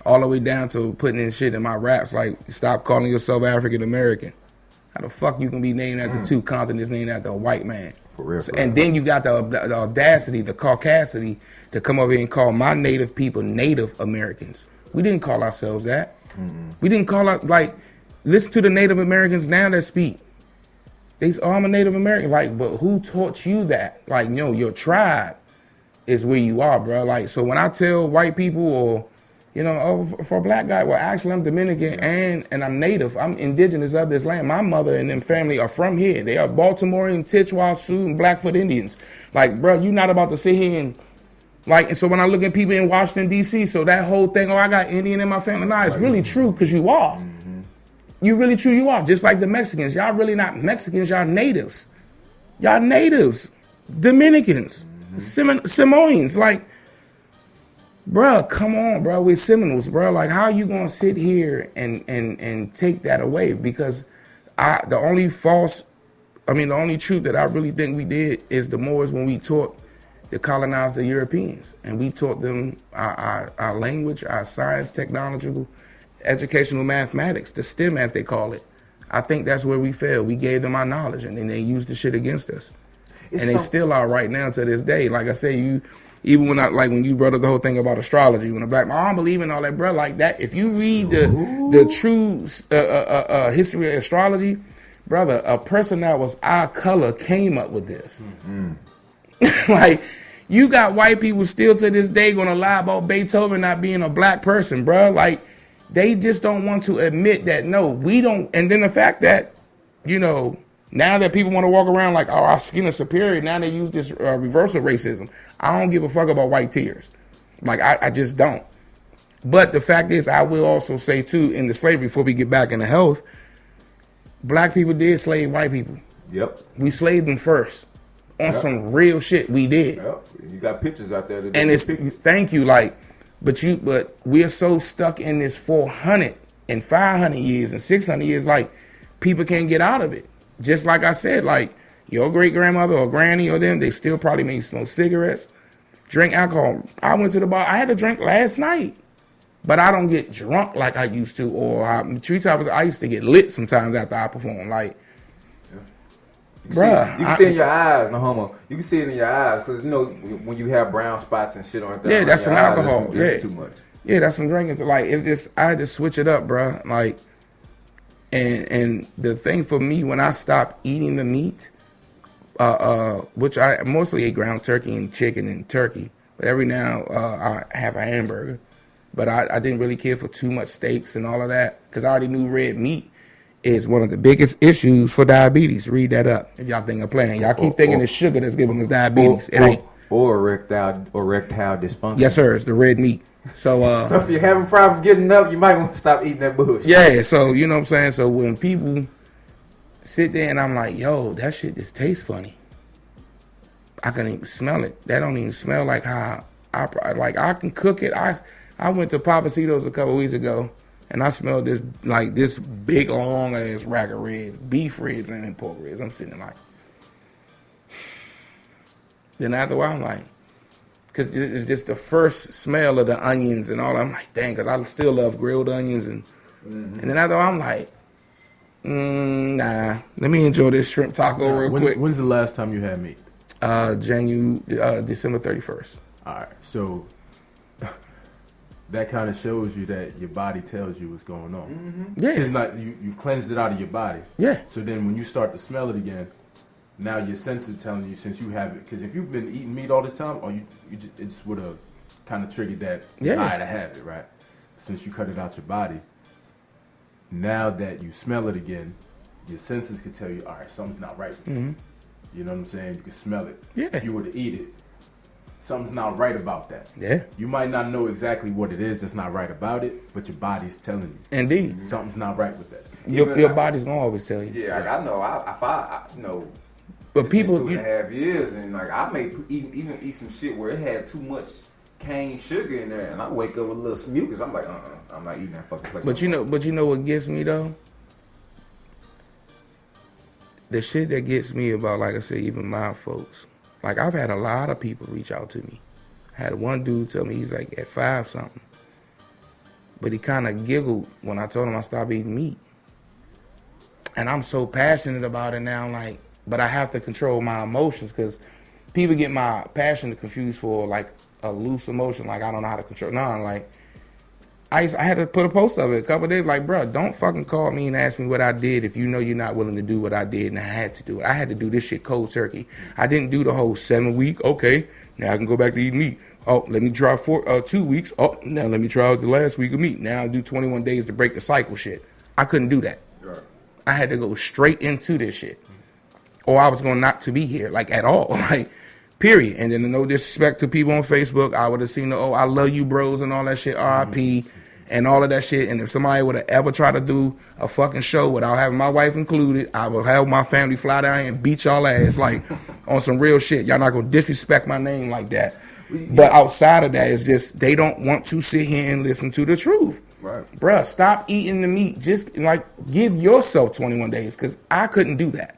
all the way down to putting in shit in my raps. Like, stop calling yourself African American. How the fuck you can be named after two continents named after a white man? For real. And then you got the audacity, the caucasity to come over here and call my native people Native Americans. We didn't call ourselves that. We didn't call out, listen to the Native Americans now that speak. I'm a Native American. But who taught you that? Your tribe is where you are, bro. So when I tell white people or, for a black guy, well, actually I'm Dominican and I'm Native. I'm indigenous of this land. My mother and them family are from here. They are Baltimorean, Tichwa, Sioux, and Blackfoot Indians. Bro, you're not about to sit here and so when I look at people in Washington, D.C., so that whole thing, I got Indian in my family. Nah, it's really true because you are. You really true, you are. Just like the Mexicans. Y'all really not Mexicans, y'all natives. Y'all natives. Dominicans. Samoans. Bruh, come on, bro. We're Seminoles, bro. How are you going to sit here and take that away? Because the only truth that I really think we did is the Moors when we taught the colonized the Europeans. And we taught them our language, our science, technological, educational mathematics, the STEM as they call it. I think that's where we failed. We gave them our knowledge and then they used the shit against us. They still are right now to this day. Like I say, even when you brought up the whole thing about astrology, when a black man, I don't believe in all that, bro. That, if you read the true history of astrology, brother, a person that was our color came up with this. You got white people still to this day gonna lie about Beethoven not being a black person, bro. They just don't want to admit that, no, we don't. And then the fact that, now that people want to walk around our skin is superior, now they use this reversal racism. I don't give a fuck about white tears. I just don't. But the fact is, I will also say, too, in the slavery, before we get back into health, black people did slave white people. Yep. We slaved them first. On some real shit, we did. Yep. You got pictures out there. And thank you, but we're so stuck in this 400 and 500 years and 600 years, people can't get out of it. Just like I said, your great grandmother or granny or them, they still probably may smoke cigarettes, drink alcohol. I went to the bar. I had a drink last night, but I don't get drunk like I used to. Or I used to get lit sometimes after I perform. Bruh, you can see it in your eyes, no homo. You can see it in your eyes because when you have brown spots and shit on it. Yeah, that's some alcohol. Yeah, too much. Yeah, that's some drinking. It's just I had to switch it up, bruh. And the thing for me when I stopped eating the meat, which I mostly ate ground turkey and chicken and turkey, but every now I have a hamburger. But I didn't really care for too much steaks and all of that because I already knew red meat is one of the biggest issues for diabetes. Read that up if y'all think I'm playing. Y'all keep thinking it's sugar that's giving us diabetes. It ain't. Or erectile dysfunction. Yes, sir. It's the red meat. So if you're having problems getting up, you might want to stop eating that bullshit. Yeah, so you know what I'm saying? So when people sit there and I'm like, yo, that shit just tastes funny. I can even smell it. That don't even smell like how I can cook it. I went to Papacitos a couple weeks ago and I smelled this big long ass rack of ribs, beef ribs and pork ribs. I'm sitting there then after a while I'm like, Cause it's just the first smell of the onions and all. I'm like, dang, cause I still love grilled onions and then after I'm like, nah. Let me enjoy this shrimp taco real quick. When's the last time you had meat? December 31st. All right, so that kind of shows you that your body tells you what's going on. Yeah, it's not you've cleansed it out of your body. Yeah. So then when you start to smell it again, now your senses are telling you since you have it. Because if you've been eating meat all this time, or it just would have kind of triggered that desire to have it, right? Since you cut it out your body, now that you smell it again, your senses can tell you, all right, something's not right with it. You know what I'm saying? You can smell it. Yeah. If you were to eat it, something's not right about that. Yeah. You might not know exactly what it is that's not right about it, but your body's telling you. Indeed. Something's not right with that. Your body's gonna always tell you. Yeah, like I know. I but people, 2.5 years, and like I may even eat some shit where it had too much cane sugar in there, and I wake up with a little mucus. I'm like, I'm not eating that fucking place. But you know what gets me though? The shit that gets me about, like I said, even my folks. Like I've had a lot of people reach out to me. I had one dude tell me he's like at 5 something, but he kind of giggled when I told him I stopped eating meat. And I'm so passionate about it now, like, but I have to control my emotions because people get my passion confused for like a loose emotion, like I don't know how to control. No, like I had to put a post of it a couple of days, like, bro, don't fucking call me and ask me what I did if you know you're not willing to do what I did, and I had to do it. I had to do this shit cold turkey. I didn't do the whole 7 week. Okay, now I can go back to eating meat. Oh, let me try 2 weeks. Oh, now let me try the last week of meat. Now I'll do 21 days to break the cycle shit. I couldn't do that. Right. I had to go straight into this shit, or I was going not to be here, like at all, like period. And then no disrespect to people on Facebook, I would have seen the I love you bros and all that shit, RIP, and all of that shit. And if somebody would have ever tried to do a fucking show without having my wife included, I would have my family fly down here and beat y'all ass, like on some real shit. Y'all not gonna disrespect my name like that. But outside of that, it's just they don't want to sit here and listen to the truth. Right. Bruh, stop eating the meat. Just like give yourself 21 days, because I couldn't do that.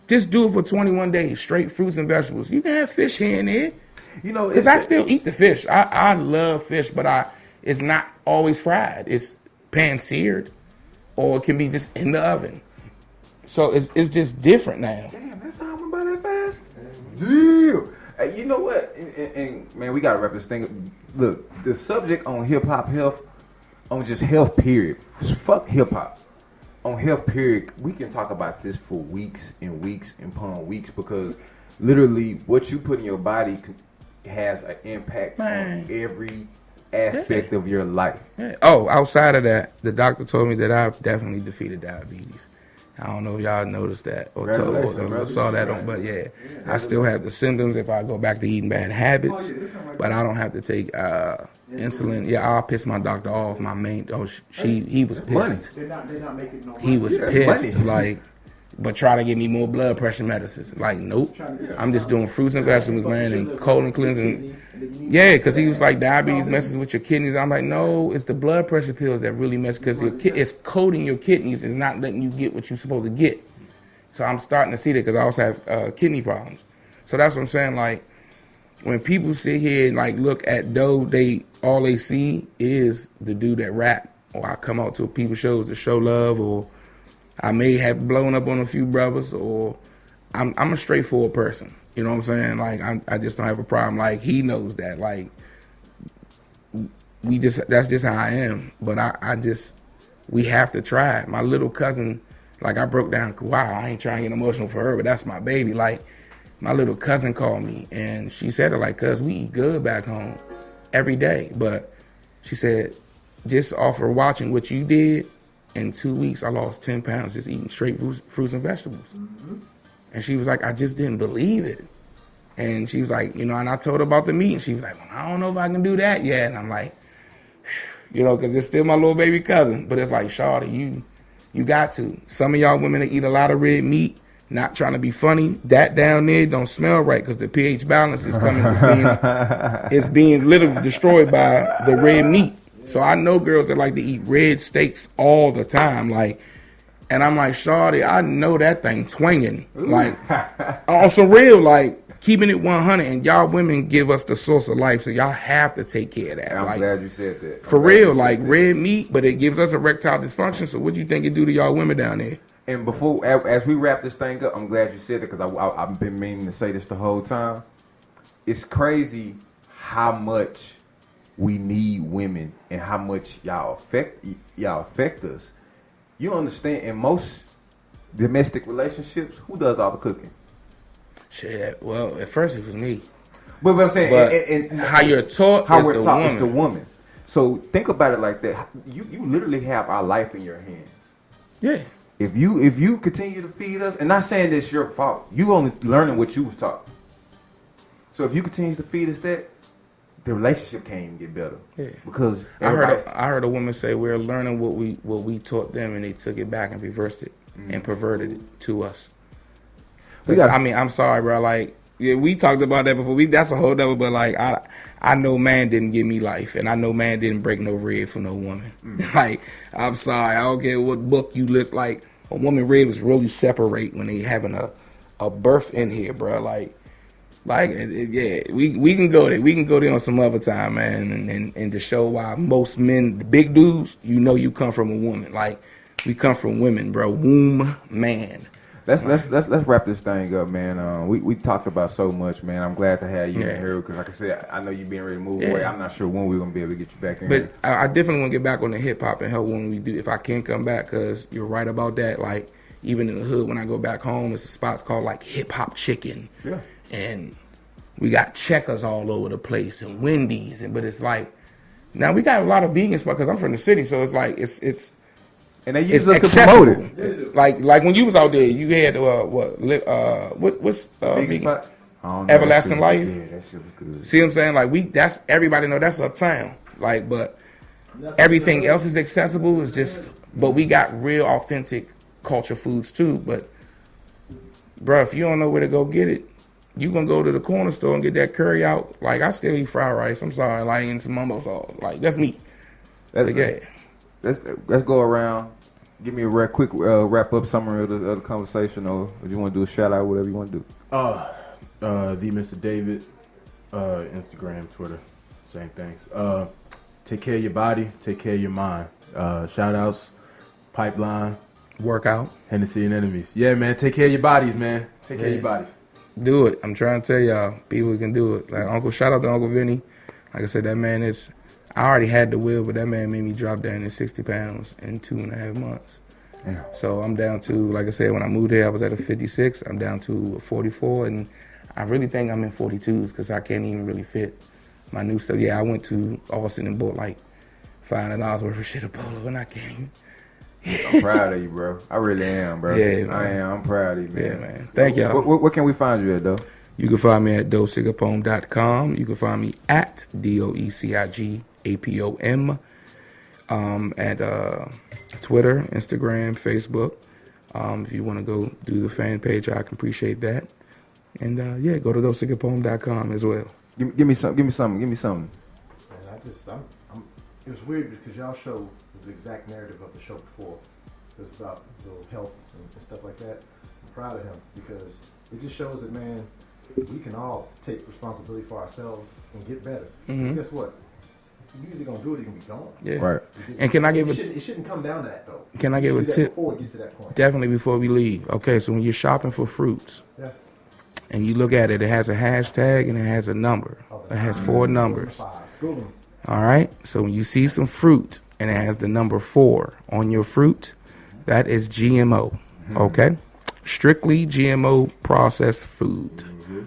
Just do it for 21 days, straight fruits and vegetables. You can have fish here and there. You know, because I still eat the fish. I love fish, but it's not always fried. It's pan seared, or it can be just in the oven. So it's just different now. Damn, that's how I'm about that fast. Damn. Hey, you know what? And man, we gotta wrap this thing. Look, the subject on hip hop health, on just health period. Fuck hip hop. On health period, we can talk about this for weeks and weeks and upon weeks, because literally what you put in your body has an impact on every aspect of your life. Yeah. Oh, outside of that, the doctor told me that I've definitely defeated diabetes. I don't know if y'all noticed that or saw that on, but yeah, I still have the symptoms if I go back to eating bad habits, but I don't have to take insulin. Yeah, I'll piss my doctor off. My main, he was pissed. They're not making no money. He was pissed, like, but try to give me more blood pressure medicines. Like, nope, I'm just doing fruits and vegetables, man, and colon cleansing. Yeah, because he was like, diabetes messes with your kidneys. I'm like, no, it's the blood pressure pills that really mess, because it's coating your kidneys. It's not letting you get what you're supposed to get. So I'm starting to see that, because I also have kidney problems. So that's what I'm saying. Like, when people sit here and like look at Doe, all they see is the dude that rap, or I come out to people's shows to show love, or I may have blown up on a few brothers, or I'm a straightforward person. You know what I'm saying? Like, I just don't have a problem. Like, he knows that. Like, that's just how I am. But we have to try it. My little cousin, like, I broke down, wow, I ain't trying to get emotional for her, but that's my baby. Like, my little cousin called me, and she said it like, cuz we eat good back home every day. But she said, just off of watching what you did, in 2 weeks, I lost 10 pounds just eating straight fruits and vegetables. Mm-hmm. And she was like, I just didn't believe it. And she was like, and I told her about the meat, and she was like, well, I don't know if I can do that yet. And I'm like, because it's still my little baby cousin. But it's like, Shawty, you got to. Some of y'all women that eat a lot of red meat, not trying to be funny, that down there don't smell right, because the pH balance is it's being literally destroyed by the red meat. So I know girls that like to eat red steaks all the time, like. And I'm like, Shawty, I know that thing twinging. Like, on some real, like, keeping it 100, and y'all women give us the source of life, so y'all have to take care of that. I'm like, glad you said that. For real, like red meat, but it gives us erectile dysfunction. So what do you think it do to y'all women down there? And before, as we wrap this thing up, I'm glad you said it because I've been meaning to say this the whole time. It's crazy how much we need women and how much y'all affect us. You understand? In most domestic relationships, who does all the cooking? Shit. Well, at first it was me. But I'm saying, and how you're taught, how is we're the taught woman. is the woman. So think about it like that. You literally have our life in your hands. Yeah. If you continue to feed us, and not saying that's your fault, you only learning what you was taught. So if you continue to feed us that, the relationship can't even get better. Yeah. Because I heard a woman say we're learning what we taught them, and they took it back and reversed it and perverted it to us. I mean, I'm sorry, bro. Like, yeah, we talked about that before. That's a whole other. But like, I know man didn't give me life, and I know man didn't break no rib for no woman. Like, I'm sorry. I don't care what book you list. Like, a woman ribs really separate when they having a birth in here, bro. Yeah, we can go there. We can go there on some other time, man, and to show why most men, the big dudes, you come from a woman. Like, we come from women, bro. Womb man. Let's wrap this thing up, man. We talked about so much, man. I'm glad to have you in here because, like I said, I know you being ready to move away. I'm not sure when we're gonna be able to get you back in. But I definitely want to get back on the hip hop and help when we do, if I can come back, because you're right about that. Like, even in the hood, when I go back home, it's a spots called like Hip Hop Chicken. Yeah. And we got Checkers all over the place and Wendy's, but it's like, now we got a lot of vegan spots because I'm from the city, so it's like it's. And they use us to promote it. Like when you was out there, you had what's vegan? Spot? Everlasting Life. Yeah, that shit was good. See what I'm saying? Like that's everybody know that's uptown. Like, but everything else is accessible. It's just, but we got real authentic culture foods too. But bro, if you don't know where to go get it, you gonna go to the corner store and get that curry out. Like, I still eat fried rice. I'm sorry, like, and some mumbo sauce. Like, that's me. Let's go around. Give me a quick wrap up summary of the conversation, or if you want to do a shout out, whatever you want to do. The Mr. David, Instagram, Twitter, same things. Take care of your body, take care of your mind. Shout outs, Pipeline, Workout, Hennessy and Enemies. Yeah, man, take care of your bodies, man. Take care of your bodies. Do it. I'm trying to tell y'all, people can do it. Like shout out to Uncle Vinny. Like I said, that man is. I already had the will, but that man made me drop down to 60 pounds in 2.5 months. Yeah. So I'm down to, like I said, when I moved here, I was at a 56. I'm down to 44, and I really think I'm in 42s because I can't even really fit my new stuff. Yeah, I went to Austin and bought like $500 worth of shit at Polo, and I can't even. I'm proud of you, bro. I really am, bro. Yeah, man. I am. I'm proud of you, man. Yeah, man. Thank y'all. Where can we find you at, though? You can find me at Cigapom.com. You can find me at DOECIGAPOM at Twitter, Instagram, Facebook. If you want to go do the fan page, I can appreciate that. And yeah, go to Cigapom.com as well. Give me something. And it was weird because y'all show was the exact narrative of the show before. It was about health and stuff like that. I'm proud of him because it just shows that, man, we can all take responsibility for ourselves and get better. Mm-hmm. Guess what? You either gonna do it, or you can be gone. Yeah. Right. And can I give it shouldn't come down to that though. Can I give a tip? Before it gets to that point. Definitely before we leave. Okay, so when you're shopping for fruits, and you look at it, it has a hashtag and it has a number. It has 4 numbers. All right. So when you see some fruit and it has the number 4 on your fruit, that is GMO. Okay. Strictly GMO processed food.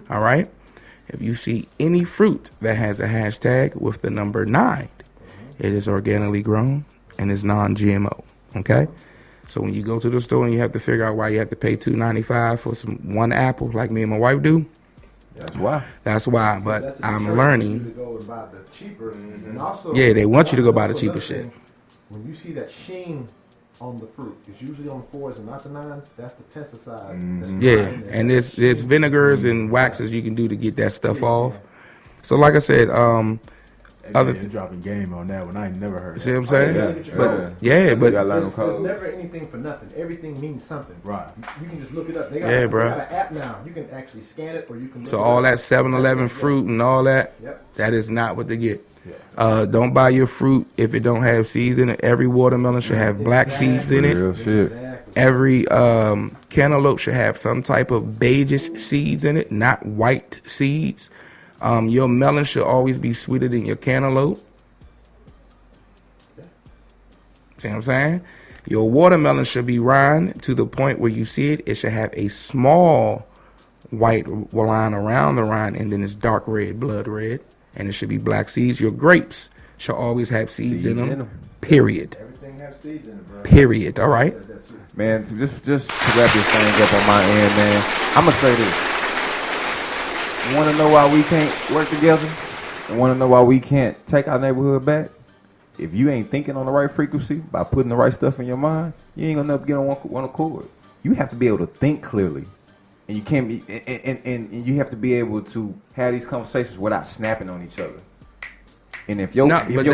All right. If you see any fruit that has a hashtag with the number 9, it is organically grown and is non-GMO. Okay. So when you go to the store and you have to figure out why you have to pay $2.95 for one apple, like me and my wife do. That's why. That's why. But I'm learning. To go and buy the cheaper, and also, yeah, they want you to go buy the cheaper shit. When you see that sheen on the fruit, it's usually on the 4s and not the 9s. That's the pesticide. Yeah, and there's vinegars and waxes you can do to get that stuff off. So like I said, other. You're dropping game on that one. I ain't never heard. See what I'm saying? But there's never anything for nothing. Everything means something. Right. You can just look it up. They got, Yeah, they bro. got an app now. You can actually scan it, or you can. Look So it all up. that 7-Eleven fruit and all that, Yep. that is not what to get. Yeah. Don't buy your fruit if it don't have seeds in it. Every watermelon should have black seeds in it. Real shit. Exactly. Every cantaloupe should have some type of beigeish seeds in it, not white seeds. Your melon should always be sweeter than your cantaloupe. See what I'm saying? Your watermelon should be rind to the point where you see it. It should have a small white line around the rind, and then it's dark red, blood red, and it should be black seeds. Your grapes should always have seeds in them. Period. Everything has seeds in it, bro. Period. All right. Man, just to wrap this thing up on my end, man, I'm going to say this. You want to know why we can't work together? You want to know why we can't take our neighborhood back? If you ain't thinking on the right frequency by putting the right stuff in your mind, you ain't going to never get on one accord. You have to be able to think clearly. And you can't be, and you have to be able to have these conversations without snapping on each other. And if your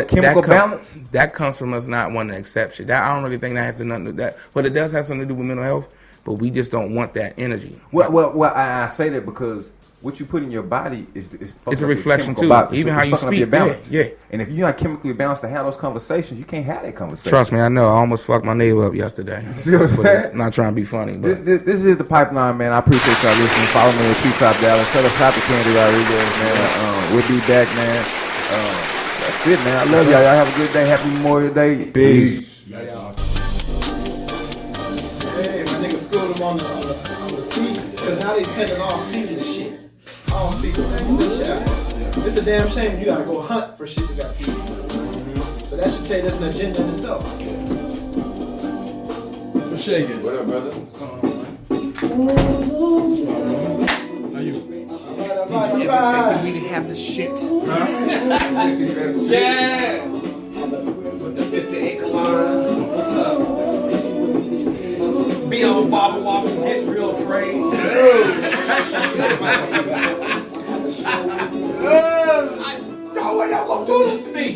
chemical balance, that comes from us not wanting to accept shit. That I don't really think that has nothing to do with that, but it does have something to do with mental health. But we just don't want that energy. Well, I say that because what you put in your body is it's a reflection too. Even how you speak, your balance. Yeah. And if you're not chemically balanced to have those conversations, you can't have that conversation. Trust me, I know. I almost fucked my neighbor up yesterday. See what I'm saying? Not trying to be funny, but this is the pipeline, man. I appreciate y'all listening. Follow me at Treetop Dallas. Shout out to Candy Rodriguez, man. We'll be back, man. That's it, man. I love y'all. Y'all have a good day. Happy Memorial Day. Peace. Hey, my nigga schooled him on the seed, because now they pending all seedless shit. All seedless shit. It's a damn shame you gotta go hunt for shit that got seeds. So that should tell you that's an agenda in itself. What's shaking? What up, brother? How you? Alright. We didn't have the shit. Yeah. With the 50-acre line. What's up? Be on Bobble Wobble, get real afraid. How are y'all gonna do this to me?